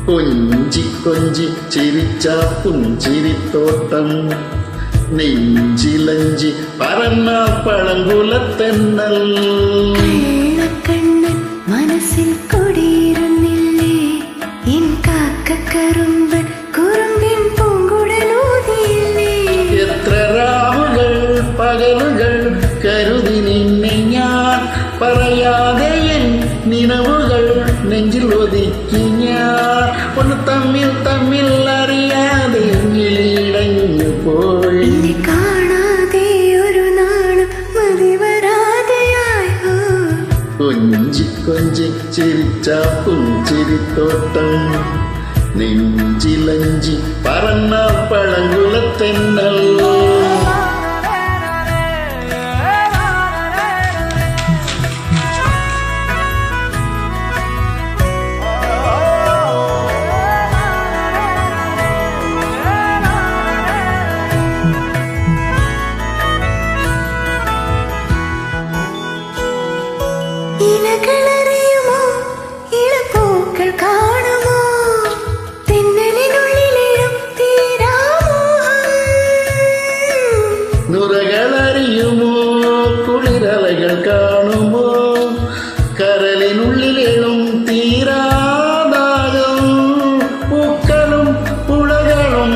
കൊഞ്ചി കൊഞ്ചി ചിരിച്ച പുഞ്ചിരിത്തോട്ടം നെഞ്ചിലഞ്ചി പറന്ന പഴങ്കുലത്തെന്നൽ മനസ്സിൽ കൊടിയിരുന്നില്ലേ എൻ കാക്കക്കറുമ്പൻ കുറുമ്പിൻ പൂങ്കുടലൂതിയില്ലേ എത്ര രാവുകൾ പകലുകൾ കരുതി നിന്നെ ഞാൻ പറയാതെ എൻ നിലവുകൾ നെഞ്ചിൽ ഒതുക്കി ഞാൻ ഒന്ന് തമ്മിൽ തമ്മിൽ അറിയാതെ ഇടഞ്ഞു പോയി കാണാതെ ഒരു നാളും മതി വരാതെയായോ കൊഞ്ചി കൊഞ്ചി ചിരിച്ച പുഞ്ചിരിത്തോട്ടം നെഞ്ചിലഞ്ചി പറന്ന പഴങ്കുലത്തെന്നൽ ഇലകളറിയുമോ ഇളപ്പൂക്കൾ കാണുമോ തെന്നലിനുള്ളിലും തീരാമോഹം നുരകളറിയുമോ കുളിരലകൾ കാണുമോ കരലിനുള്ളിലും തീരാദാകം പൂക്കളും പുഴകളും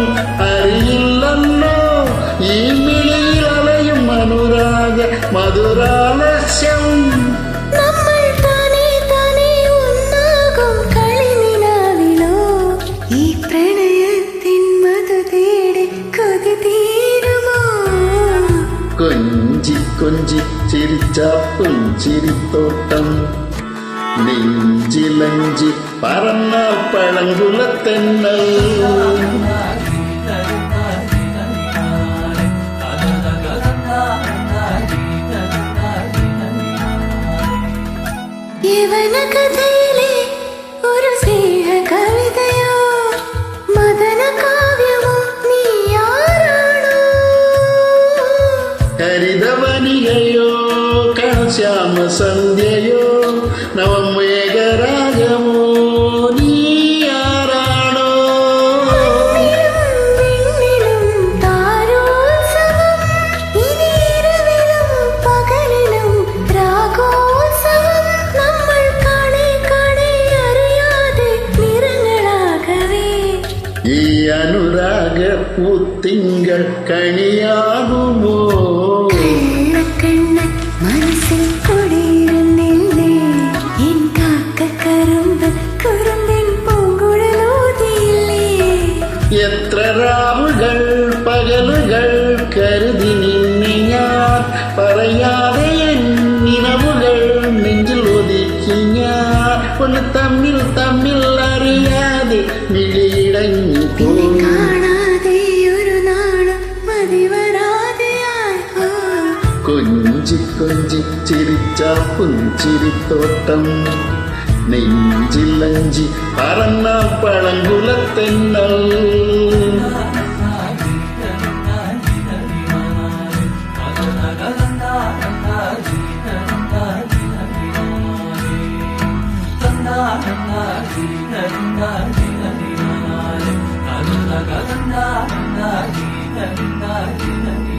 അറിയില്ലല്ലോ ഈ മിഴിയിൽ അലയും അനുരാഗ മധുരാലസ്യം കൊഞ്ചി കൊഞ്ചി ചിരിച്ച പുഞ്ചിരിത്തോട്ടം നെഞ്ചിലഞ്ചി പറന്ന പഴങ്കുലത്തെന്നൽ യവനകഥയിലെ ഒരു സ്നേഹ കവിതയോ മദന കാവ്യമോ നീയാരാണോ ഹരിതവനികയോ കണശ്യാമ സന്ധ്യയോ നവമേഘരാഗമോ നീയാരാണോ ഈ അനുരാഗ പൂത്തിങ്കൾ കണിയാകുമോ മനസ്സിൽ കൊടിയിരുന്നില്ലേ എൻ കാക്കക്കറുമ്പ് കുറുമ്പിൻ പൂങ്കുഴലൂതിയില്ലേ എത്ര രാവുകൾ പകലുകൾ കരുതി നിന്നെ ഞാൻ പറയാതെ എൻ നിലവുകൾ നെഞ്ചിൽ ഒതുക്കി ഞാൻ ഒന്ന് തമ്മിൽ തമ്മിൽ അറിയാതെ മിഴിയിടഞ്ഞു പോയി കാണാതെ ഒരു നാളും മതി വരാതെയായോ കൊഞ്ചി കൊഞ്ചി ചിരിച്ച പുഞ്ചിരിത്തോട്ടം നെഞ്ചിലഞ്ചി പറന്ന പഴങ്കുലത്തെന്നൽ na na na na na na na na